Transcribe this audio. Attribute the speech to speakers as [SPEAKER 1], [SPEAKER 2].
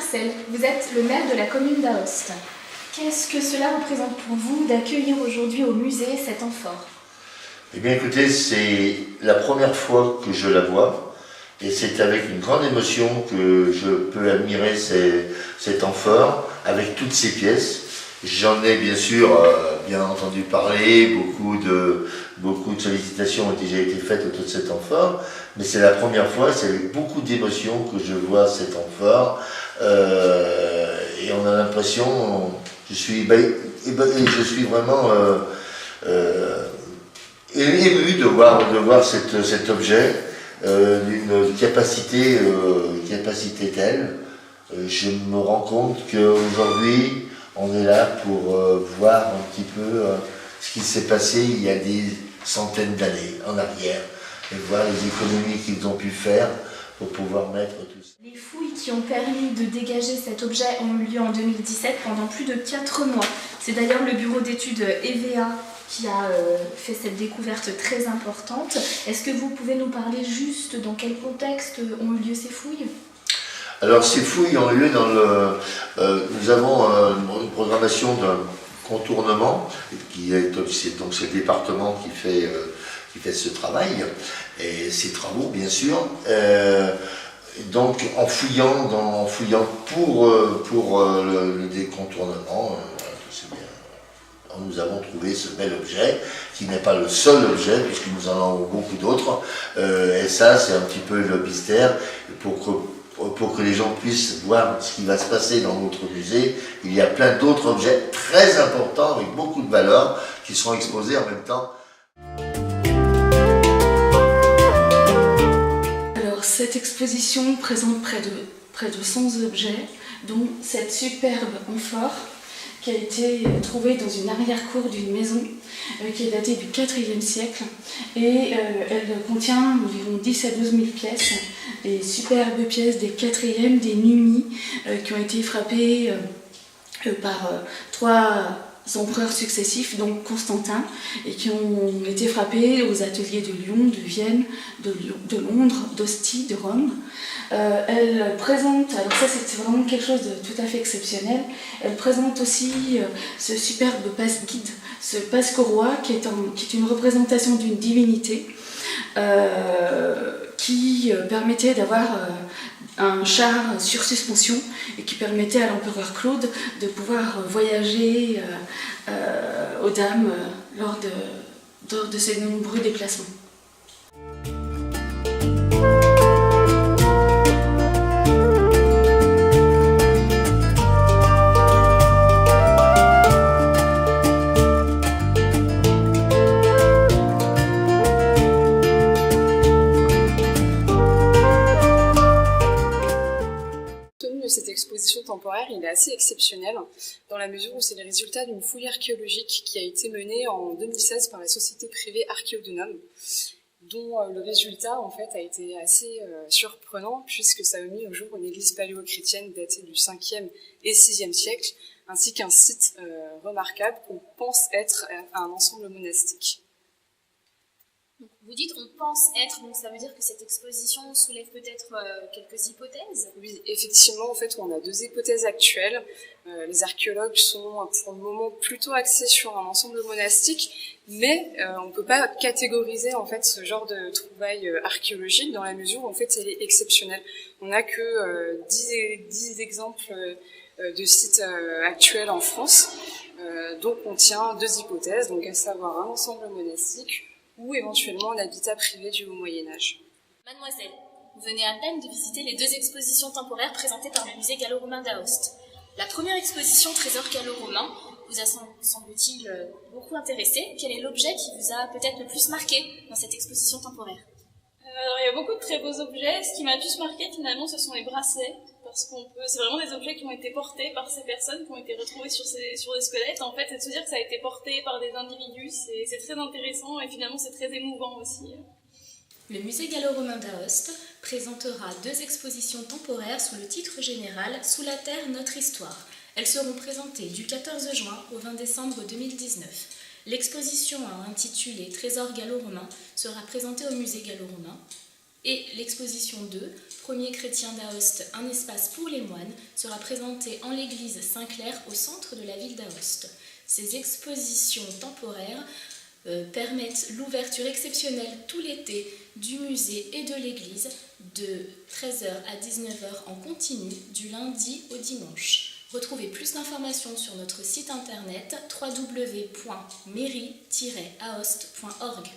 [SPEAKER 1] Marcel, vous êtes le maire de la commune d'Aoste. Qu'est-ce que cela représente pour vous d'accueillir aujourd'hui au musée cet amphore?
[SPEAKER 2] Eh bien écoutez, c'est la première fois que je la vois et c'est avec une grande émotion que je peux admirer cet amphore avec toutes ses pièces. J'en ai bien sûr bien entendu parler, beaucoup de sollicitations ont déjà été faites autour de cet amphore, mais c'est la première fois, c'est avec beaucoup d'émotion que je vois cet amphore et on a l'impression, je suis vraiment ému de voir cet objet d'une capacité telle. Je me rends compte qu'aujourd'hui, on est là pour voir un petit peu ce qui s'est passé il y a des centaines d'années en arrière et voir les économies qu'ils ont pu faire pour pouvoir mettre tout ça.
[SPEAKER 1] Les fouilles qui ont permis de dégager cet objet ont eu lieu en 2017 pendant plus de 4 mois. C'est d'ailleurs le bureau d'études EVA qui a fait cette découverte très importante. Est-ce que vous pouvez nous parler juste dans quel contexte ont eu lieu ces fouilles ?
[SPEAKER 2] Alors ces fouilles ont lieu dans nous avons une programmation d'un contournement c'est donc le département qui fait ce travail et ces travaux bien sûr. Donc en fouillant pour le décontournement, nous avons trouvé ce bel objet, qui n'est pas le seul objet, puisque nous en avons beaucoup d'autres. Et ça, c'est un petit peu le mystère, pour que les gens puissent voir ce qui va se passer dans notre musée. Il y a plein d'autres objets très importants, avec beaucoup de valeur, qui seront exposés en même temps.
[SPEAKER 3] Alors, cette exposition présente près de 100 objets, dont cette superbe amphore, qui a été trouvée dans une arrière-cour d'une maison qui est datée du IVe siècle et elle contient environ 10 à 12 000 pièces, des superbes pièces des 4e, des Numies qui ont été frappées par 3 empereurs successifs, donc Constantin, et qui ont été frappés aux ateliers de Lyon, de Vienne, de Londres, d'Ostie, de Rome. Elle présente, alors ça c'est vraiment quelque chose de tout à fait exceptionnel, elle présente aussi ce superbe passe-guide, ce passe-courroie qui est une représentation d'une divinité qui permettait d'avoir un char sur suspension et qui permettait à l'empereur Claude de pouvoir voyager aux dames lors de ses nombreux déplacements.
[SPEAKER 4] Cette exposition temporaire, il est assez exceptionnel dans la mesure où c'est le résultat d'une fouille archéologique qui a été menée en 2016 par la société privée Archéodonum, dont le résultat en fait a été assez surprenant puisque ça a mis au jour une église paléochrétienne datée du 5e et 6e siècle, ainsi qu'un site remarquable qu'on pense être un ensemble monastique.
[SPEAKER 5] Donc, vous dites on pense être, donc ça veut dire que cette exposition soulève peut-être quelques hypothèses?
[SPEAKER 4] Oui, effectivement, en fait, on a 2 hypothèses actuelles. Les archéologues sont pour le moment plutôt axés sur un ensemble monastique, mais on ne peut pas catégoriser en fait ce genre de trouvailles archéologiques dans la mesure où en fait elle est exceptionnelle. On n'a que 10 exemples de sites actuels en France, donc on tient 2 hypothèses, donc à savoir un ensemble monastique ou éventuellement un habitat privé du Haut Moyen-Âge.
[SPEAKER 5] Mademoiselle, vous venez à peine de visiter les 2 expositions temporaires présentées par le musée gallo-romain d'Aoste. La première exposition Trésor gallo-romain vous a semble-t-il beaucoup intéressé. Quel est l'objet qui vous a peut-être le plus marqué dans cette exposition temporaire?
[SPEAKER 6] Alors, il y a beaucoup de très beaux objets. Ce qui m'a le plus marqué finalement, ce sont les bracelets, parce c'est vraiment des objets qui ont été portés par ces personnes, qui ont été retrouvés sur des squelettes. En fait, c'est de se dire que ça a été porté par des individus, c'est très intéressant et finalement c'est très émouvant aussi.
[SPEAKER 1] Le musée gallo-romain d'Aoste présentera 2 expositions temporaires sous le titre général « Sous la terre, notre histoire ». Elles seront présentées du 14 juin au 20 décembre 2019. L'exposition intitulée « Trésor gallo-romain » sera présentée au musée gallo-romain.
[SPEAKER 5] Et l'exposition 2, Premier chrétien d'Aoste, un espace pour les moines, sera présentée en l'église Saint-Clair au centre de la ville d'Aoste. Ces expositions temporaires permettent l'ouverture exceptionnelle tout l'été du musée et de l'église de 13h à 19h en continu du lundi au dimanche. Retrouvez plus d'informations sur notre site internet www.mairie-aoste.org.